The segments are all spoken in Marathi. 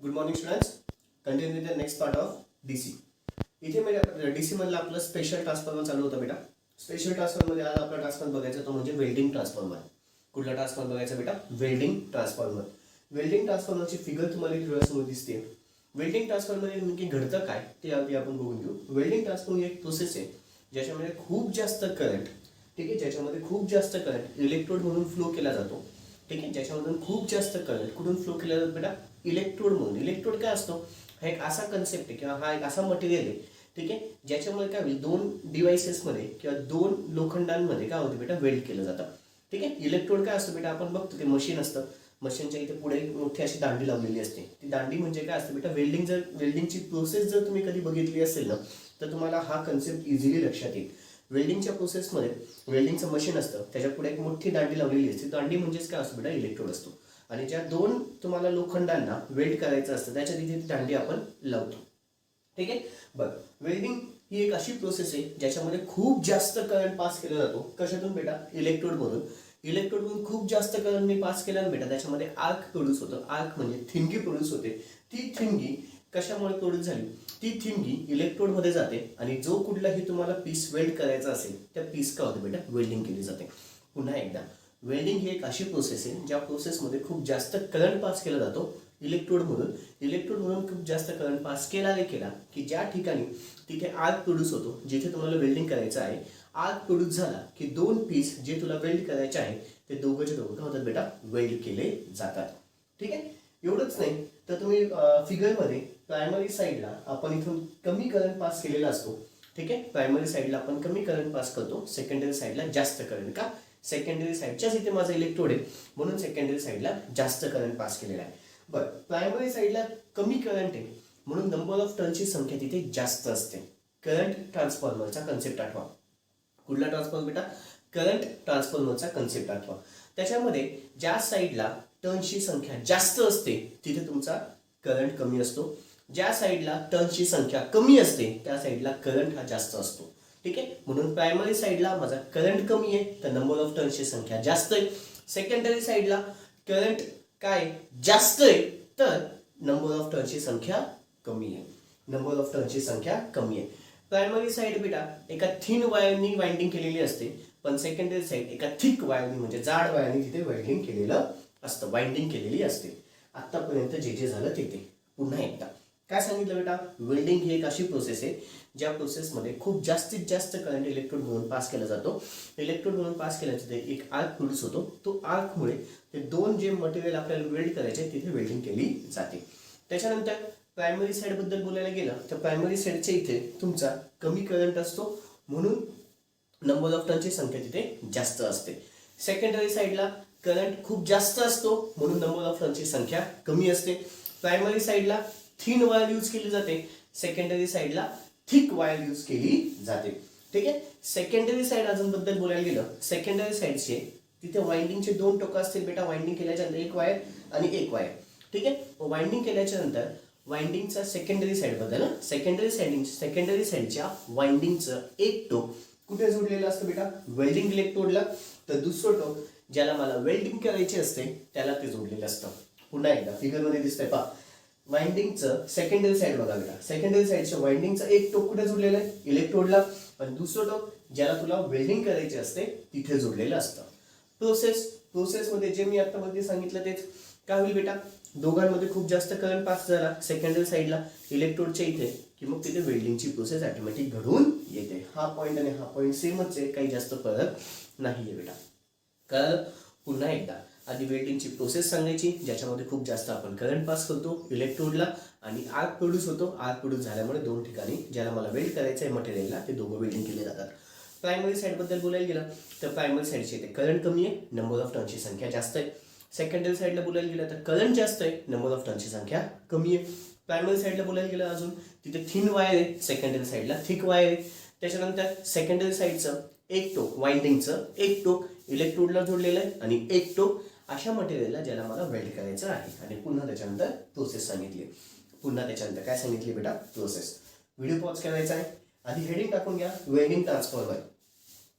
Good morning students. Continue with the next part of DC. इथे म्हणजे डीसी मधला आपलं स्पेशल ट्रान्सफॉर्मर चालू होता बेटा. स्पेशल ट्रान्सफॉर्मर आज आपला ट्रान्सफॉर्मर बघायचा तो म्हणजे वेल्डिंग ट्रान्सफॉर्मर. कुठला ट्रान्सफॉर्मर बघायचा बेटा? Welding transformer. वेल्डिंग ट्रान्सफॉर्मरची फिगर तुम्हाला डोळ्यासमोर दिसते. वेल्डिंग ट्रान्सफॉर्मर नेमकी घडतं काय ते आधी आपण बघून घेऊ. वेल्डिंग ट्रान्सफॉर्मर एक प्रोसेस आहे ज्याच्यामध्ये खूप जास्त करंट, ठीक आहे, ज्याच्यामध्ये खूप जास्त करंट इलेक्ट्रोड म्हणून फ्लो केला जातो. ठीक आहे, ज्याच्यामधून खूप जास्त करंट कुठून फ्लो केला जातो बेटा? इलेक्ट्रोड म्हणून. इलेक्ट्रोड काय असतो? हा एक असा कन्सेप्ट आहे किंवा हा एक असा मटेरियल आहे, ठीक आहे, ज्याच्यामुळे काय होईल, दोन डिव्हाइसेसमध्ये किंवा दोन लोखंडांमध्ये काय होतं बेटा? वेल्ड केलं जातं. ठीक आहे. इलेक्ट्रोड काय असतं बेटा? आपण बघतो ते मशीन असतं. मशीनच्या इथे पुढे मोठी अशी दांडी लावलेली असते. ती दांडी म्हणजे काय असतं बेटा? वेल्डिंगची प्रोसेस जर तुम्ही कधी बघितली असेल ना तर तुम्हाला हा कन्सेप्ट इझिली लक्षात येईल. वेल्डिंगच्या प्रोसेसमध्ये वेल्डिंगचं मशीन असतं, त्याच्या पुढे एक मोठी दांडी लावलेली असते. दांडी म्हणजेच काय असतो बेटा? इलेक्ट्रोड असतो. आणि ज्या दोन तुम्हाला लोखंडांना वेल्ड करायचं असतं त्याच्या तिथे ती दांडी आपण लावतो. ठीक आहे. बरं, वेल्डिंग ही एक अशी प्रोसेस आहे ज्याच्यामध्ये खूप जास्त करंट पास केला जातो. कशातून बेटा? इलेक्ट्रोडमधून. इलेक्ट्रोडमधून खूप जास्त करंटने पास केला ना बेटा, त्याच्यामध्ये आर्क प्रोड्यूस होतं. आर्क म्हणजे थिंगी प्रोड्यूस होते. ती थिंगी कशामुळे प्रोड्यूस झाली? ती थिंगी इलेक्ट्रोडमध्ये जाते आणि जो कुठलाही तुम्हाला पीस वेल्ड करायचा असेल त्या पीस का होते बेटा? वेल्डिंग केली जाते. पुन्हा एकदा, वेल्डिंग ही एक अशी प्रोसेस आहे ज्या प्रोसेसमध्ये खूप जास्त करंट पास केला जातो इलेक्ट्रोडमधून खूप जास्त करंट पास केला की ज्या ठिकाणी तिथे आर्क प्रोड्यूस होतो, जिथे तुम्हाला वेल्डिंग करायचं आहे. आर्क प्रोड्यूस झाला की दोन पीस जे तुला वेल्ड करायचे आहे ते दोघंचे दोघं काय होतात बेटा? वेल्ड केले जातात. ठीक आहे. एवढंच नाही तर तुम्ही फिगरमध्ये प्रायमरी साईडला आपण इथून कमी करंट पास केलेला असतो. ठीक आहे. प्रायमरी साईडला आपण कमी करंट पास करतो, सेकंडरी साईडला जास्त करंट. का? सेकंडरी साईडच्याच इथे माझा इलेक्ट्रोड आहे म्हणून सेकंडरी साईडला जास्त करंट पास केलेला आहे. बरं, प्रायमरी साईडला कमी करंट आहे म्हणून नंबर ऑफ टर्नची संख्या तिथे जास्त असते. करंट ट्रान्सफॉर्मरचा कन्सेप्ट आठवा. कुठला ट्रान्सफॉर्मर बेटा? करंट ट्रान्सफॉर्मरचा कन्सेप्ट आठवा. त्याच्यामध्ये ज्या साईडला टर्नची संख्या जास्त असते तिथे तुमचा करंट कमी असतो. ज्या साईडला टर्नची संख्या कमी असते त्या साईडला करंट हा जास्त असतो. ठीक आहे. म्हणून प्रायमरी साईडला माझा करंट कमी आहे तर नंबर ऑफ टर्नची संख्या जास्त आहे. सेकंडरी साईडला करंट काय जास्त आहे तर नंबर ऑफ टर्नची संख्या कमी आहे. नंबर ऑफ टर्नची संख्या कमी आहे. प्रायमरी साईड बेटा एका थिन वायरनी वाइंडिंग केलेली असते, पण सेकंडरी साईड एका थिक वायरनी म्हणजे जाड वायरनी तिथे वाइंडिंग केलेलं असतं, वाइंडिंग केलेली असते. आतापर्यंत जे जे झालं ते पुन्हा एकदा काय सांगितलं बेटा? वेल्डिंग ही एक अशी प्रोसेस आहे ज्या प्रोसेसमध्ये खूप जास्तीत जास्त करंट इलेक्ट्रोड म्हणून पास केला जातो. इलेक्ट्रोड म्हणून पास केल्याचे ते एक आर्क प्रोड्यूस होतो. तो आर्कमुळे ते दोन जे मटेरियल आपल्याला वेल्ड करायचे तिथे वेल्डिंग केली जाते. त्याच्यानंतर प्रायमरी साईड बद्दल बोलायला गेलं तर प्रायमरी साईडच्या इथे तुमचा कमी करंट असतो म्हणून नंबर ऑफ टर्नची संख्या तिथे जास्त असते. सेकंडरी साईडला करंट खूप जास्त असतो म्हणून नंबर ऑफ टर्नची संख्या कमी असते. प्रायमरी साईडला थिन वायर यूज केली जाते, सेकंडरी साईडला थिक वायर यूज केली जाते. ठीक आहे. सेकंडरी साईड अजून बद्दल बोलायला गेलं, सेकंडरी साईडचे तिथे वाइंडिंगचे दोन टोकं असतील बेटा. वाइंडिंग केल्याच्या नंतर एक वायर आणि एक वायर. ठीक आहे. वाइंडिंग केल्याच्या नंतर वाइंडिंगचा सेकंडरी साईड बद्दल, सेकंडरी साईडच्या वाइंडिंगचं एक टोक कुठे जोडलेलं असतं बेटा? वेल्डिंग इलेक्ट्रोडला. तर दुसरं टोक ज्याला मला वेल्डिंग करायची असते त्याला ते जोडलेलं असतं. पुन्हा एकदा फिगरमध्ये दिसतंय पहा. वाइंडिंगचं सेकंडरी साईड बघा बेटा. सेकंडरी साईडच्या वाइंडिंगचं एक टोक कुठे जोडलेलं आहे? इलेक्ट्रोडला. आणि दुसरं टोक ज्याला तुला वेल्डिंग करायचे असते तिथे जोडलेलं असतं. प्रोसेसमध्ये जे मी आतामध्ये सांगितलं तेच. काय होईल बेटा? दोघांमध्ये खूप जास्त करंट पास झाला सेकंडरी साईडला इलेक्ट्रोडच्या इथे की मग तिथे वेल्डिंगची प्रोसेस ऑटोमॅटिक घडून येते. हा पॉईंट आणि हा पॉईंट सेमच आहे, काही जास्त फरक नाहीये बेटा. कळलं? पुन्हा एकदा आधी वेल्डिंगची प्रोसेस सांगायची ज्याच्यामध्ये खूप जास्त आपण करंट पास करतो इलेक्ट्रोडला आणि आर्क प्रोड्यूस होतो. आर्क प्रोड्यूस झाल्यामुळे दोन ठिकाणी ज्याला मला वेल्ड करायचं आहे मटेरियलला ते दोघं वेल्डिंग केले जातात. प्रायमरी साईडबद्दल बोलायला गेलं तर प्रायमरी साईडची इथे करंट कमी आहे, नंबर ऑफ टर्नची संख्या जास्त आहे. सेकंडरी साईडला बोलायला गेलं तर करंट जास्त आहे, नंबर ऑफ टर्नची संख्या कमी आहे. प्रायमरी साईडला बोलायला गेलं अजून तिथे थिन वायर आहे, सेकंडरी साईडला थिक वायर आहे. त्याच्यानंतर सेकंडरी साईडचं एक टोक वाइंडिंगचं एक टोक इलेक्ट्रोडला जोडलेलं आहे आणि एक टोक अशा मटेरियलला ज्याला मला वेल्ड करायचं आहे. आणि पुन्हा त्याच्यानंतर प्रोसेस सांगितली. पुन्हा त्याच्यानंतर काय सांगितली बेटा? प्रोसेस. व्हिडिओ पॉज करायचा आहे. आधी हेडिंग टाकून घ्या वेल्डिंग ट्रान्सफॉर्मर.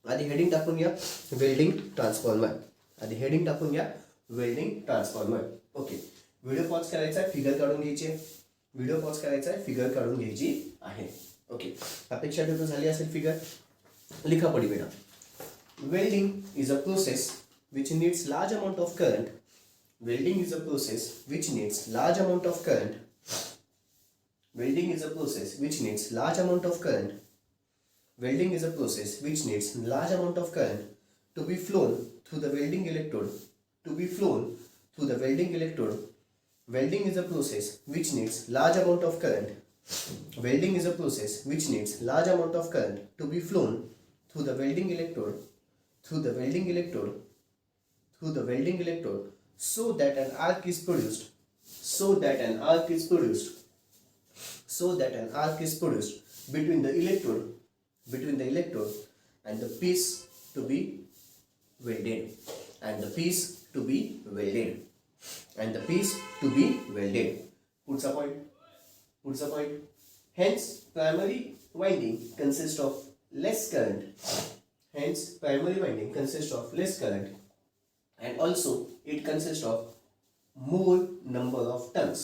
आधी हेडिंग टाकून घ्या वेल्डिंग ट्रान्सफॉर्मर. आधी हेडिंग टाकून घ्या welding transformer. Okay. Video pause करायचा आहे, फिगर काढून घ्यायची आहे. व्हिडिओ पॉज करायचा आहे, फिगर काढून घ्यायची आहे. ओके, अपेक्षा ठेवतो झाली असेल फिगर. लिखा पडी बेटा. Welding is a process which needs large amount of current. Welding is a process which needs large amount of current. Welding is a process which needs large amount of current. Welding is a process which needs large amount of current to be flown through the welding electrode. To be flown through the welding electrode. Welding is a process which needs large amount of current. Welding is a process which needs large amount of current to be flown through the welding electrode. Through the welding electrode. Through the welding electrode, so that an arc is produced. So that an arc is produced. So that an arc is produced between the electrode. Between the electrode and the piece to be welded. And the piece to be welded. And the piece to be welded. Putsa point. Putsa point. Hence, primary winding consists of less current. Hence, primary winding consists of less current. And also it consists of more number of turns.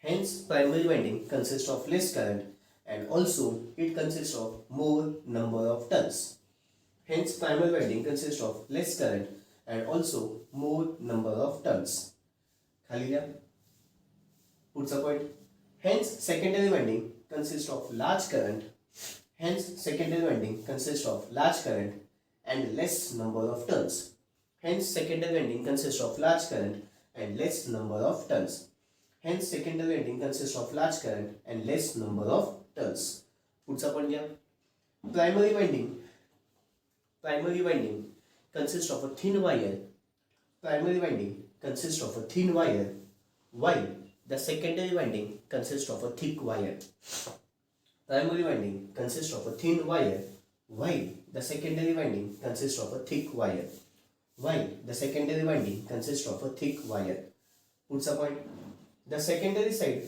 Hence, primary winding consists of less current and also it consists of more number of turns. Hence, primary winding consists of less current and also more number of turns. खाली लिहा. पुढचा point. Hence, secondary winding consists of large current. Hence, secondary winding consists of large current and less number of turns. Hence, secondary winding consists of large current and less number of turns. Hence, secondary winding consists of large current and less number of turns. पुढचा पण घ्या. Primary winding consists of a thin wire. Primary winding consists of a thin wire, while the secondary winding consists of a thick wire. Primary winding consists of a thin wire, while the secondary winding consists of a thick wire. While the secondary winding consists of a thick wire. Puts a point. The secondary side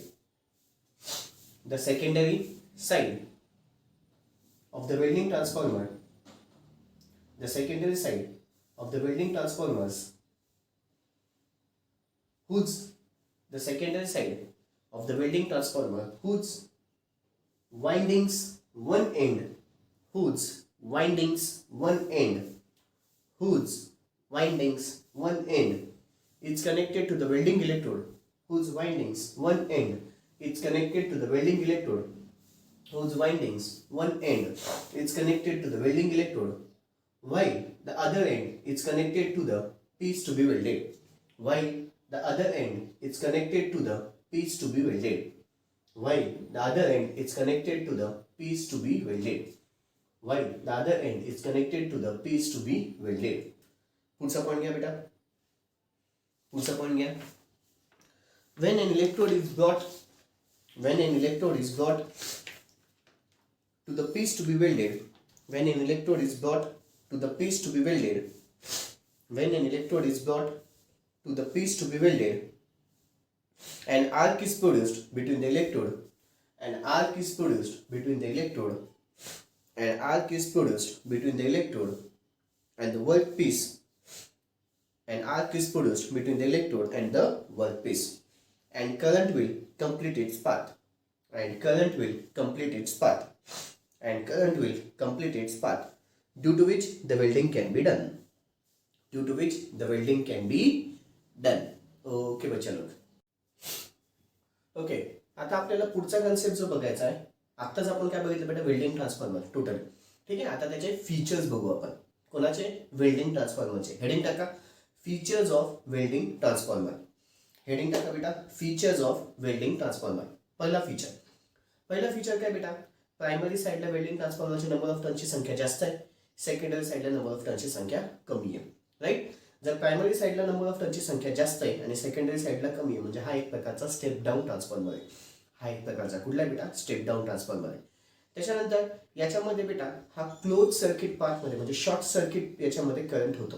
of the welding transformer. The secondary side of the welding transformers. The secondary side of the welding transformer whose windings one end. Whose windings one end. Whose windings one end is connected to the welding electrode. Whose windings one end is connected to the welding electrode. Whose windings one end is connected to the welding electrode, while the other end is connected to the piece to be welded. While the other end is connected to the piece to be welded. While the other end is connected to the piece to be welded. While the other end is connected to the piece to be welded. पुढचा पॉइंट घ्या बेटा. पुढचा पॉइंट घ्या. When an electrode is brought to the piece to be welded. When an electrode is brought to the piece to be welded. When an electrode is brought to the piece to be welded, an arc is produced between the electrode. An arc is produced between the electrode. An arc is produced between the electrode and the workpiece. An arc is produced between the electrode and the workpiece, and current will complete its path. And current will complete its path. And current will complete its path, due to which the welding can be done. Due to which the welding can be done. Okay बच्चा लोग. ओके, आता आपल्याला पुढचा कन्सेप्ट जो बघायचा आहे. आत्ताच आपण काय बघितलं बेटा, वेल्डिंग ट्रान्सफॉर्मर टोटल. ठीक आहे, आता त्याचे फीचर्स बघू आपण. कोणाचे? वेल्डिंग ट्रान्सफॉर्मरचे. हेडिंग टाका, features of welding transformer. Heading टाका बेटा, फीचर्स ऑफ वेल्डिंग ट्रान्सफॉर्मर. पहिला फीचर काय बेटा, प्रायमरी साईडला वेल्डिंग ट्रान्सफॉर्मरचे नंबर ऑफ टर्नची संख्या जास्त आहे, सेकंडरी साईडला नंबर ऑफ टर्नची संख्या कमी आहे. राईट. जर प्रायमरी साईडला नंबर ऑफ टर्नची संख्या जास्त आहे आणि सेकंडरी साईडला कमी आहे, म्हणजे हा एक प्रकारचा स्टेप डाऊन ट्रान्सफॉर्मर आहे. हा एक प्रकारचा कुठला बेटा, स्टेप डाऊन ट्रान्सफॉर्मर आहे. त्याच्यानंतर याच्यामध्ये बेटा हा क्लोज सर्किट पार्टमध्ये म्हणजे शॉर्ट सर्किट याच्यामध्ये करंट होतो.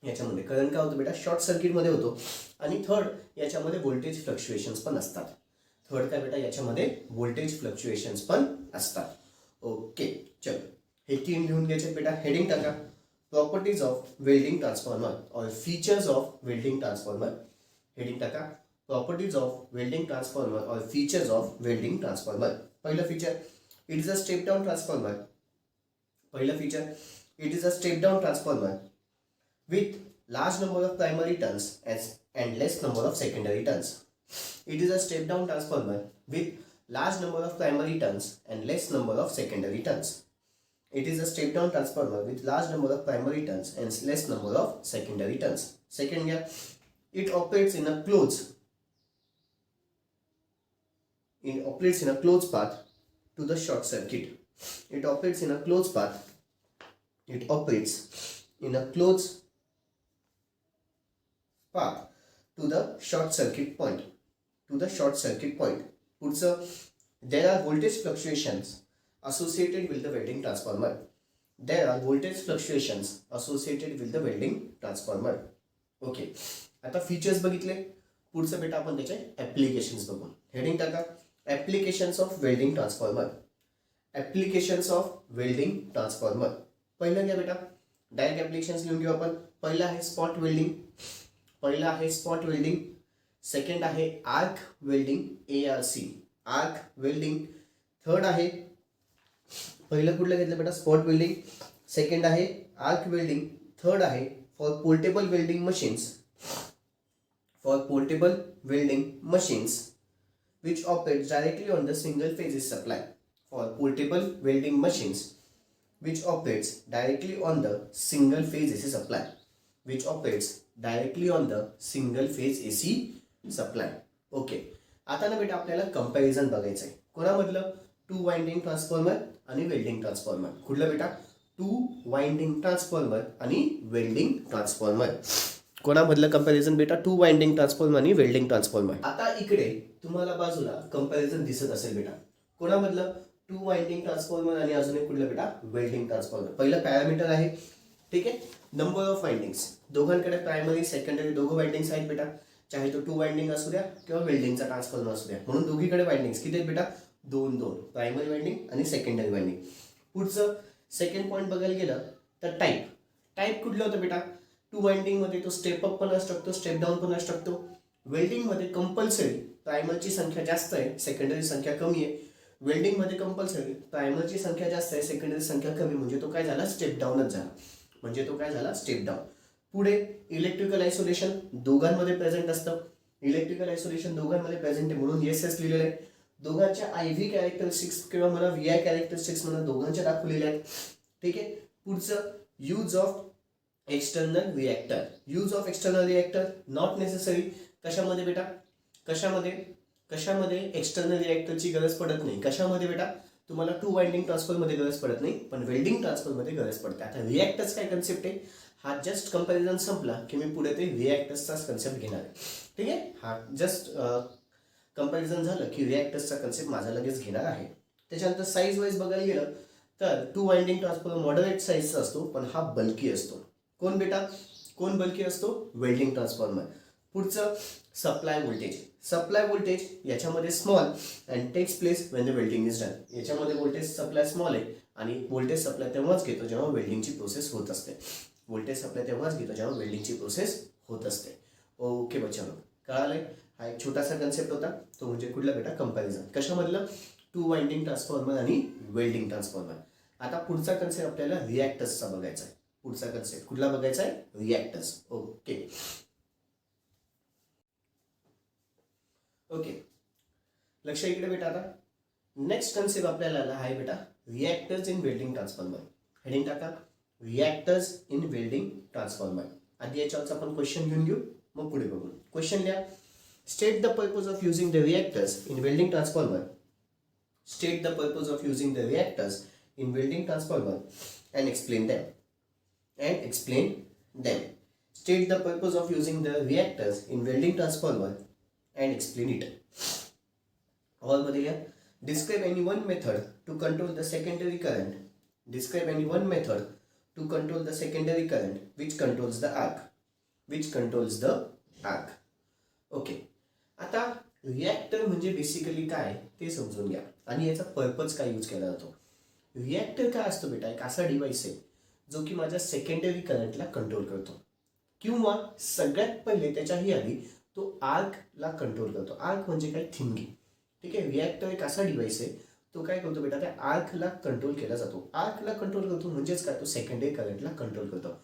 याच्यामध्ये करंट काय होतं बेटा, शॉर्ट सर्किटमध्ये होतो. आणि थर्ड, याच्यामध्ये व्होल्टेज फ्लक्च्युएशन्स पण असतात. थर्ड काय बेटा, याच्यामध्ये व्होल्टेज फ्लक्च्युएशन्स पण असतात. ओके चलो, हे तीन लिहून घ्यायचे बेटा. हेडिंग टाका, प्रॉपर्टीज ऑफ वेल्डिंग ट्रान्सफॉर्मर और features of welding transformer. Heading टाका, प्रॉपर्टीज ऑफ वेल्डिंग ट्रान्सफॉर्मर और फीचर्स ऑफ वेल्डिंग ट्रान्सफॉर्मर. पहिलं feature, it is a step down transformer. पहिलं feature, it is a step down transformer with large number of primary turns and less number of secondary turns. It is a step down transformer with large number of primary turns and less number of secondary turns. It is a step down transformer with large number of primary turns and less number of secondary turns. Second here, it operates in a closed path to the short circuit. It operates in a closed path. It operates in a closed path to the short circuit point. There are voltage fluctuations associated with the welding transformer. Okay. आता फीचर्स बघितले. पुढचं बेटा आपण त्याचे ऍप्लिकेशन्स बघू. हेडिंग टाका, ऍप्लिकेशन्स ऑफ वेल्डिंग ट्रान्सफॉर्मर. पहिलं घ्या बेटा, डायरेक्ट ऍप्लिकेशन्स लिहून घेऊ आपण. पहिलं आहे स्पॉट वेल्डिंग. सेकंड आहे arc welding, arc welding. Third आहे, पहिलं कुठलं घेतलं बेटा, स्पॉट वेल्डिंग. सेकंड आहे आर्क वेल्डिंग. थर्ड आहे for portable welding machines which operates directly on the single phase supply. For portable welding machines which operates directly on the single phase AC supply. Okay. आता ना बेटा आपल्याला कंपॅरिझन बघायचं आहे. कोणामधलं? 2 वाइंडिंग ट्रान्सफॉर्मर आणि वेल्डिंग ट्रान्सफॉर्मर. कुठलं बेटा? 2 वाइंडिंग ट्रान्सफॉर्मर आणि वेल्डिंग ट्रान्सफॉर्मर. कोणामधलं कंपॅरिझन बेटा? 2 वाइंडिंग ट्रान्सफॉर्मर आणि वेल्डिंग ट्रान्सफॉर्मर. आता इकडे तुम्हाला बाजूला कंपॅरिझन दिसत असेल बेटा. कोणामधलं? 2 वाइंडिंग ट्रान्सफॉर्मर आणि अजून एक कुठलं बेटा? Welding transformer. पहिलं पॅरामीटर आहे, ठीक आहे. Number of windings. दोघांकडे प्रायमरी सेकंडरी दोघं वाइंडिंग्स आहेत बेटा. चाहे तो 2 वाइंडिंग असू द्या किंवा वेल्डिंगचा ट्रान्सफॉर्मर असू द्या. म्हणून दोघीकडे वाइंडिंग्स किती आहेत बेटा? 2 प्रायमरी वाइंडिंग आणि सेकंडरी वाइंडिंग. पुढचं सेकंड पॉईंट बघायला गेलं तर टाईप कुठलं होतं बेटा? 2 वाइंडिंग मध्ये तो स्टेप अप पण असू शकतो, स्टेप डाऊन पण असू शकतो. वेल्डिंग मध्ये कंपल्सरी प्रायमरची संख्या जास्त आहे, सेकंडरी संख्या कमी आहे. वेल्डिंग मध्ये कंपल्सरी प्रायमरची संख्या जास्त आहे, सेकंडरी संख्या कमी. म्हणजे तो काय झाला? स्टेप डाऊनच झाला. Step down. पुढे इलेक्ट्रिकल आयसोलेशन दोघांमध्ये प्रेझेंट असतं. म्हणून एस लिहिलेलं आहे. दोघांच्या IV कॅरेक्टरिस्टिक्स किंवा मला VI कॅरेक्टरिस्टिक्स म्हणून दोघांच्या दाखवलेल्या आहेत, ठीक आहे. पुढचं use of external reactor. Not necessary. कशामध्ये बेटा? कशामध्ये एक्सटर्नल रिएक्टरची गरज पडत नाही. कशामध्ये बेटा? तुम्हाला 2 वाइंडिंग ट्रान्सफॉर्मर मध्ये गरज पडत नाही, पण वेल्डिंग ट्रान्सफॉर्मर मध्ये गरज पडते. आता रिएक्टर्स काय कन्सेप्ट आहे? हा जस्ट कंपॅरिझन संपला की मी पुढे ते रिएक्टर्सचाच कन्सेप्ट घेणार आहे, ठीक आहे. हा जस्ट कंपॅरिझन झालं की रिएक्टर्सचा कन्सेप्ट माझा लगेच घेणार आहे. त्याच्यानंतर साईज वाईज बघायला गेलं तर 2 वाइंडिंग ट्रान्सफॉर्मर मॉडरेट साईजचा असतो, पण हा बल्की असतो. कोण बेटा? कोण बल्की असतो? Welding transformer. पुढचं सप्लाय व्होल्टेज याच्यामध्ये small and takes place when the welding is done. याच्यामध्ये व्होल्टेज सप्लाय स्मॉल आहे आणि व्होल्टेज सप्लाय तेव्हाच घेतो जेव्हा वेल्डिंगची प्रोसेस होत असते. ओके बच्चांनो, कळालंय? हा एक छोटासा कन्सेप्ट होता, तो म्हणजे कुठला बेटा? कंपॅरिझन. कशामधलं? 2 वाइंडिंग ट्रान्सफॉर्मर आणि वेल्डिंग ट्रान्सफॉर्मर. आता पुढचा कन्सेप्ट आपल्याला रिएक्टर्सचा बघायचा आहे. पुढचा कन्सेप्ट कुठला बघायचा आहे? रिएक्टर्स. ओके. लक्ष इकडे बेटा. आता नेक्स्ट कन्सेप्ट आपल्याला आहे बेटा reactors in welding transformer. Heading टाका, रिएक्टर्स इन वेल्डिंग ट्रान्सफॉर्मर. आधी याच्यावरचा आपण क्वेश्चन घेऊन घेऊ, मग पुढे बघू. क्वेश्चन लिहा. State the purpose of using the reactors in welding transformer and explain them. State the purpose of using the reactors in welding transformer and explain it. All मध्ये लिहा. Describe any one method to control the secondary current. Which controls the arc. Okay. आता रिएक्टर म्हणजे बेसिकली काय ते समजून घ्या आणि याचा पर्पज काय यूज केला जातो. रिएक्टर काय असतो बेटा? एक असा डिव्हाइस आहे जो की माझ्या सेकंडरी करंटला कंट्रोल करतो, किंवा सगळ्यात पहिले त्याच्याही आधी तो आर्कला कंट्रोल करतो. आर्क म्हणजे काय, थिंगी. ठीक आहे. रिॲक्टर एक असा डिव्हाइस आहे, तो काय करतो बेटा, त्या आर्कला कंट्रोल केला जातो. आर्कला कंट्रोल करतो म्हणजेच काय, तो सेकंडरी करंटला कंट्रोल करतो.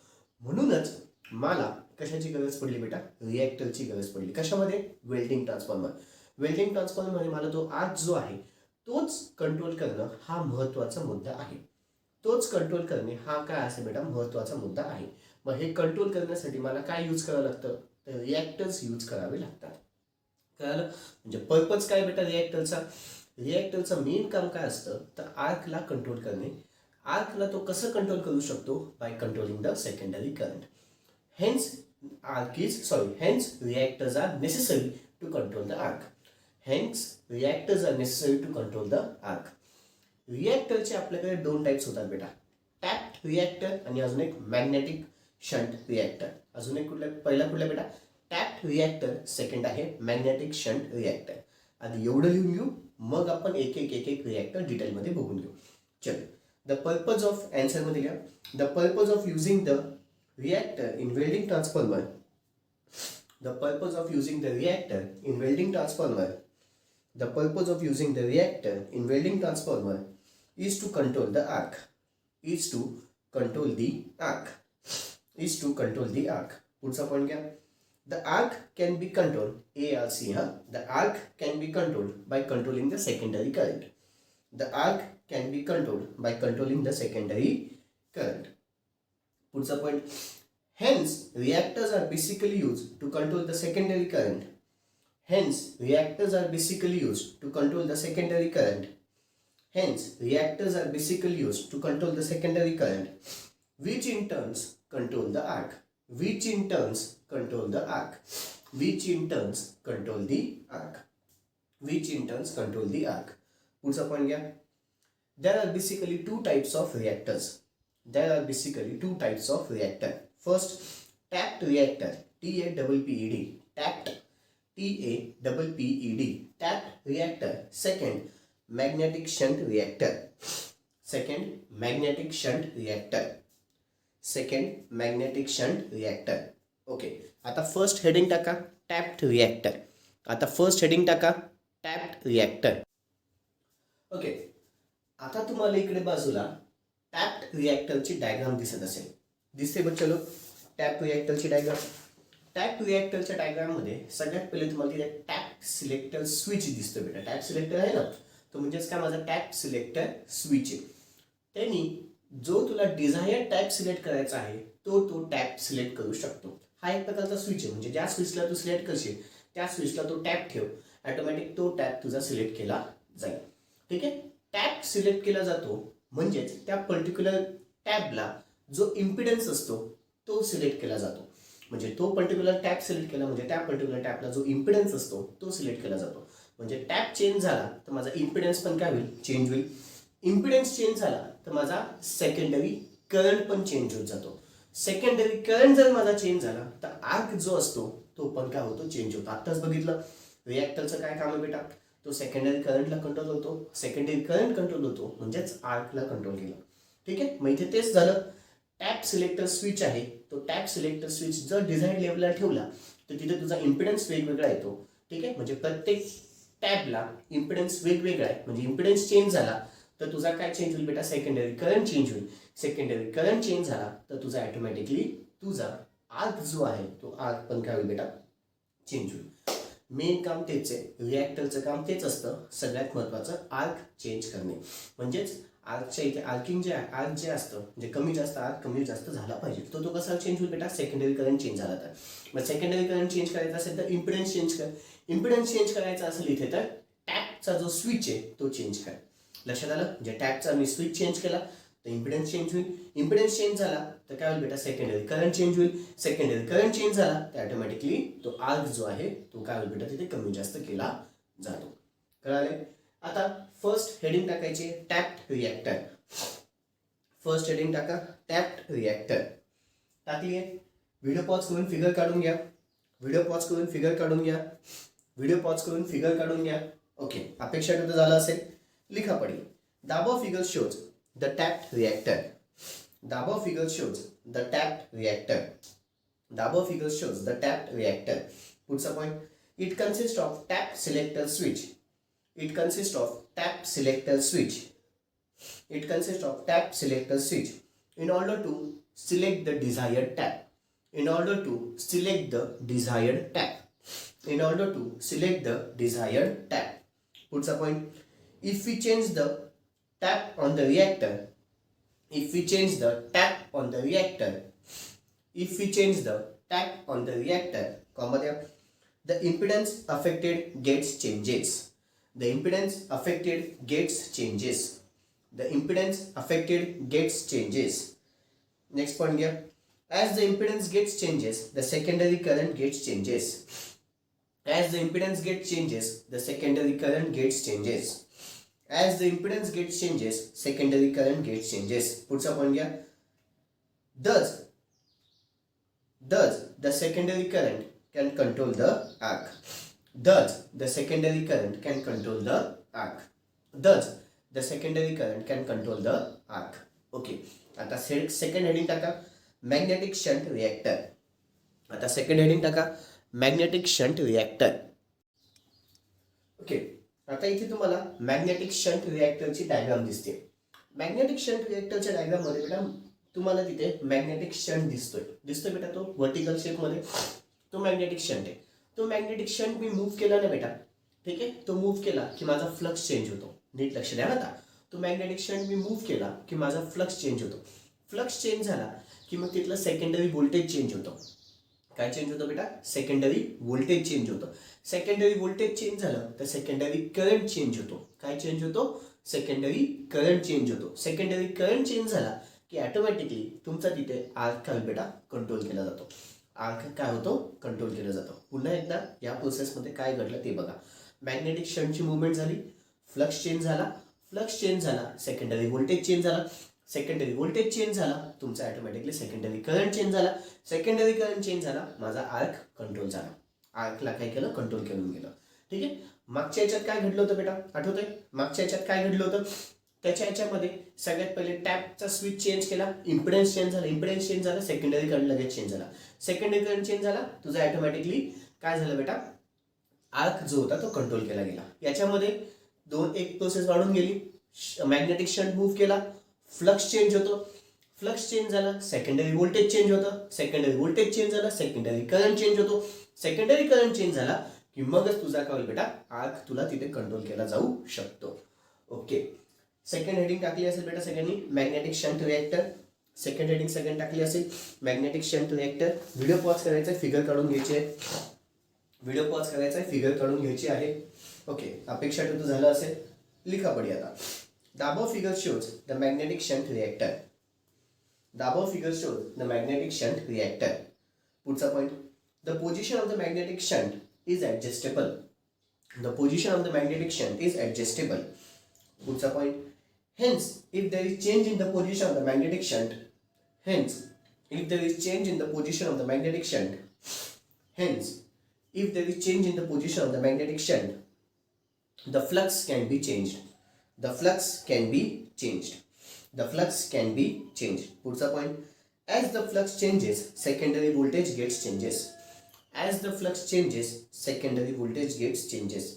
म्हणूनच मला कशाची गरज पडली बेटा, रिॲक्टरची गरज पडली. कशामध्ये, वेल्डिंग ट्रान्सफॉर्मर. वेल्डिंग ट्रान्सफॉर्मरमध्ये मला तो आर्क जो आहे तोच कंट्रोल करणं हा महत्त्वाचा मुद्दा आहे. तोच कंट्रोल करणे हा काय असेल बेटा, महत्त्वाचा मुद्दा आहे. मग हे कंट्रोल करण्यासाठी मला काय यूज करावं लागतं, तर रिॲक्टर्स यूज करावे लागतात. कळालं. म्हणजे पर्पज काय बेटा रिॲक्टरचा, रिॲक्टरचं मेन काम काय असतं, तर आर्कला कंट्रोल करणे. आर्कला तो कसं कंट्रोल करू शकतो, by controlling the secondary current. Hence hence reactors are necessary to control the arc. Hence reactors are necessary to control the arc. रिॲक्टरचे आपल्याकडे दोन टाइप्स होतात बेटा, टॅप्ड रिॲक्टर आणि अजून एक मॅग्नेटिक शंट रिॲक्टर. अजून एक पहिला कुठला बेटा, टॅप्ड रिॲक्टर. सेकंड आहे मॅग्नेटिक शंट रिॲक्टर. आधी एवढं लिहून घेऊ, मग आपण एक एक रिॲक्टर डिटेलमध्ये बघून घेऊ. चल, द पर्पज ऑफ मध्ये घ्या. The purpose of using the reactor in welding transformer. The purpose of using the reactor in welding transformer. The purpose of using the reactor in welding transformer is to control the arc. Is to control the arc. Is to control the arc. पुढचा पॉइंट घ्या. The arc can be controlled. ARC हा. The arc can be controlled by controlling the secondary current. The arc can be controlled by controlling the secondary current. पुढचा point, hence reactors are basically used to control the secondary current. Hence reactors are basically used to control the secondary current. Hence reactors are basically used to control the secondary current, which in turns control the arc. Which in turns control the arc. Which in turns control the arc. Which in turns control the arc. पुढचा पॉइंट घ्या. There are basically two types of reactors. There are basically two types of reactor. First, tapped reactor. TAPPED. Tapped. TAPPED. Tapped reactor. Second, magnetic shunt reactor. Second, magnetic shunt reactor. Second, magnetic shunt reactor. Okay. आता फर्स्ट हेडिंग टाका, टॅप्ड रिॲक्टर. आता फर्स्ट हेडिंग टाका, टॅप्ड रिॲक्टर. ओके. आता तुम्हाला इकडे बाजूला टॅप्ड रिॲक्टरची डायग्राम दिसत असेल. दिसते बघ चलो, टॅप रिॲक्टरची डायग्राम. टॅप रिॲक्टरच्या डायग्राममध्ये सगळ्यात पहिले तुम्हाला तिथे टॅप सिलेक्टर स्विच दिसतो बेटा. टॅप सिलेक्टर आहे ना, तो म्हणजेच काय, माझा टॅप सिलेक्टर स्विच आहे. त्यांनी जो तुला डिझायर टॅप सिलेक्ट करायचा आहे तो टॅप सिलेक्ट करू शकतो. हा एक प्रकारचा स्विच आहे. म्हणजे ज्या स्विचला तू सिलेक्ट करशील त्या स्विचला तो टॅप ठेव, ऑटोमॅटिक तो टॅप तुझा सिलेक्ट केला जाईल. ठीक आहे. टॅप सिलेक्ट केला जातो म्हणजेच त्या पर्टिक्युलर टॅबला जो इम्पिडन्स असतो तो सिलेक्ट केला जातो. म्हणजे तो पर्टिक्युलर टॅब सिलेक्ट केला म्हणजे त्या पर्टिक्युलर टॅबला जो इम्पिडन्स असतो तो सिलेक्ट केला जातो. म्हणजे टॅब चेंज झाला तर माझा इम्पिडन्स पण काय होईल, चेंज होईल. इम्पिडन्स चेंज झाला तर माझा सेकंडरी करंट पण चेंज होत जातो. सेकंडरी करंट जर माझा चेंज झाला तर आर्क जो असतो तो पण काय होतो, चेंज होतो. आत्ताच बघितलं रिॲक्टरचं काय काम आहे बेटा, तो सेकंडरी करंटला कंट्रोल होतो. सेकंडरी करंट कंट्रोल होतो म्हणजेच आर्कला कंट्रोल केलं. ठीक आहे. मग इथे तेच झालं. टॅप सिलेक्टर स्विच आहे, तो टॅप सिलेक्टर स्विच जर डिझाईन लेवलला ठेवला तर तिथे तुझा इम्पिडन्स वेगवेगळा येतो. ठीक आहे. म्हणजे प्रत्येक टॅबला इम्पिडन्स वेगवेगळा आहे. म्हणजे इम्पिडन्स चेंज झाला तर तुझा काय चेंज होईल बेटा, सेकंडरी करंट चेंज होईल. सेकंडरी करंट चेंज झाला तर तुझा ऑटोमॅटिकली तुझा आर्क जो आहे तो आर्क पण काय होईल बेटा, चेंज होईल. मेन काम तेच आहे. रिॲक्टरचं काम तेच असतं. सगळ्यात महत्त्वाचं आर्क चेंज करणे. म्हणजेच आर्कच्या इथे आर्किंग जे आर्क जे असतं म्हणजे कमी जास्त आर्क कमी जास्त झाला पाहिजे. तो कसा चेंज होईल बेटा, सेकंडरी करंट चेंज झाला तर. मग सेकंडरी करंट चेंज करायचा असेल तर इम्पिडन्स चेंज कर. इम्पिडन्स चेंज करायचा असेल इथे तर टॅपचा जो स्विच आहे तो चेंज कर. लक्षात आलं. म्हणजे टॅपचा मी स्विच चेंज केला तर इम्पिडन्स चेंज होईल. इम्पिडन्स चेंज झाला तर काय होईल बेटा, सेकंडरी करंट चेंज होईल. सेकंडरी करंट चेंज झाला तर ऑटोमॅटिकली तो आर्क जो आहे तो काय होईल बेटा, तिथे कमी जास्त केला जातो. कळाले. आता फर्स्ट हेडिंग टाकायची टॅप्ड रिॲक्टर. फर्स्ट हेडिंग टाका टॅप्ड रिॲक्टर. टाकली आहे. व्हिडिओ पॉज करून फिगर काढून घ्या. व्हिडिओ पॉज करून फिगर काढून घ्या. व्हिडिओ पॉज करून फिगर काढून घ्या. ओके. अपेक्षा तर झालं असेल. लिखा पडेल. The above figure shows the tapped reactor. The above figure shows the tapped reactor. The above figure shows the tapped reactor. पुढचा point, it consist of tap selector switch. It consist of tap selector switch. It consist of tap selector switch in order to select the desired tab. In order to select the desired tab. In order to select the desired tab. Puts a point. If we change the tap on the reactor, if we change the tap on the reactor, if we change the tap on the reactor, comma there, the impedance affected gets changes. The impedance affected gets changes. The impedance affected gets changes. Next point here. As the impedance gets changes, the secondary current gets changes. As the impedance gets changes, the secondary current gets changes. As the impedance gets changes, secondary current gets changes. Puts up point here. Thus, the secondary current can control the arc. Thus, the secondary current can control the arc. Thus, the secondary current can control the arc. Okay. आता सेकंड हेडिंग टाका मॅग्नेटिक शंट रिएक्टर. आता सेकंड हेडिंग टाका मॅग्नेटिक शंट रिएक्टर. ओके. आता इथे तुम्हाला मॅग्नेटिक शंट रिएक्टरची डायग्राम दिसते. मॅग्नेटिक शंट रिएक्टरच्या डायग्राम मध्ये बेटा तुम्हाला तिथे मॅग्नेटिक शंट दिसतोय बेटा. तो व्हर्टिकल शेप मध्ये तो मॅग्नेटिक शंट आहे. तो मॅग्नेटिक शंट मी मूव्ह केला ना बेटा, ठीक आहे. तो मूव्ह केला की माझा फ्लक्स चेंज होतो. नीट लक्ष द्या आता. तो मॅग्नेटिक शंट मी मूव्ह केला की माझा फ्लक्स चेंज होतो. फ्लक्स चेंज झाला की मग तिथलं सेकंडरी व्होल्टेज चेंज होतं. काय चेंज होतं बेटा? सेकंडरी व्होल्टेज चेंज होतं. सेकंडरी व्होल्टेज चेंज झालं तर सेकंडरी करंट चेंज होतो. काय चेंज होतो? सेकंडरी करंट चेंज होतो. सेकंडरी करंट चेंज झाला की ऑटोमॅटिकली तुमचा तिथे आर्क बेटा कंट्रोल केला जातो. आर्क काय होतो? कंट्रोल केला जातो. पुन्हा एकदा या प्रोसेसमध्ये काय घडलं ते बघा. मॅग्नेटिक शंटची मुवमेंट झाली, फ्लक्स चेंज झाला, फ्लक्स चेंज झाला, सेकंडरी व्होल्टेज चेंज झाला, सेकंडरी व्होल्टेज चेंज झाला, तुमचा ऑटोमॅटिकली सेकंडरी करंट चेंज झाला, सेकंडरी करंट चेंज झाला, माझा आर्क कंट्रोल झाला. आर्कला काय केलं? कंट्रोल करून गेलं. ठीक आहे. मागच्या याच्यात काय घडलं होतं बेटा? आठवतंय? मागच्या याच्यात काय घडलं होतं? त्याच्या याच्यामध्ये सगळ्यात पहिले टॅपचा स्विच चेंज केला, इम्पिडन्स चेंज झाला, इम्पिडन्स चेंज झाला, सेकंडरी करंट लगेच चेंज झाला, सेकंडरी करंट चेंज झाला, तुझा ऑटोमॅटिकली काय झालं बेटा? आर्क जो होता तो कंट्रोल केला गेला. याच्यामध्ये एक प्रोसेस वाढून गेली. मॅग्नेटिक शंट मूव्ह केला, फ्लक्स चेंज होतो, फ्लक्स चेंज झाला, सेकंडरी व्होल्टेज चेंज होतं, सेकंडरी व्होल्टेज चेंज झाला, सेकंडरी करंट चेंज होतो, सेकंडरी करंट चेंज झाला की मगच तुझा काय होईल बेटा? आर्क तुला तिथे कंट्रोल केला जाऊ शकतो. ओके. सेकंड हेडिंग टाकली असेल बेटा सगळ्यांनी magnetic shunt reactor. Second heading सगळ्यांनी टाकली असेल magnetic shunt reactor. Video pause करायचा आहे, फिगर काढून घ्यायची आहे. व्हिडिओ पॉज करायचा आहे, फिगर काढून घ्यायची आहे. ओके. अपेक्षा ठेवतो झालं असेल. लिखा पडी आता. The above figure shows the magnetic shunt reactor. The above figure shows the magnetic shunt reactor. Puts a point. The position of the magnetic shunt is adjustable. The position of the magnetic shunt is adjustable. Puts a point. Hence, if there is change in the position of the magnetic shunt, hence, if there is change in the position of the magnetic shunt, hence, if there is change in the position of the magnetic shunt, the flux can be changed. The flux can be changed. The flux can be changed. Puts a point. As the flux changes, secondary voltage gets changes. As the flux changes, secondary voltage gets changes.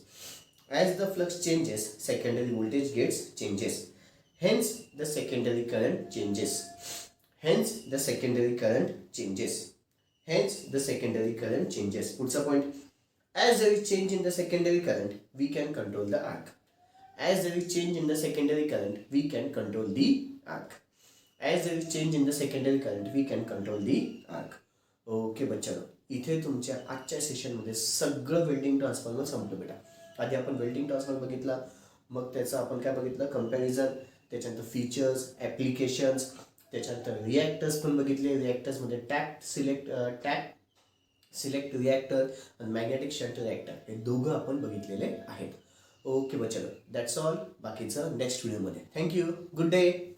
As the flux changes, secondary voltage gets changes. Hence, the secondary current changes. Hence, the secondary current changes. Hence, the secondary current changes. Puts a point. As there is change in the secondary current, we can control the arc. As there is change in the secondary current, we can control the arc. As there is change in the secondary current, we can control the arc. Okay बच्चांनो, इथे तुमच्या आजच्या सेशनमध्ये सगळं वेल्डिंग ट्रान्सफॉर्मर संपलं बेटा. आधी आपण वेल्डिंग ट्रान्सफॉर्मर बघितला, मग त्याचं आपण काय बघितलं? कंपॅरिझन, त्याच्यानंतर फीचर्स, ॲप्लिकेशन्स, त्याच्यानंतर रिॲक्टर्स पण बघितले. रिॲक्टर्समध्ये टॅप सिलेक्ट रिॲक्टर आणि मॅग्नेटिक शंट रिॲक्टर हे दोघं आपण बघितलेले आहेत. ओके बच्चांनो, दॅट्स ऑल. बाकीचं नेक्स्ट व्हिडिओमध्ये. थँक्यू. Good day.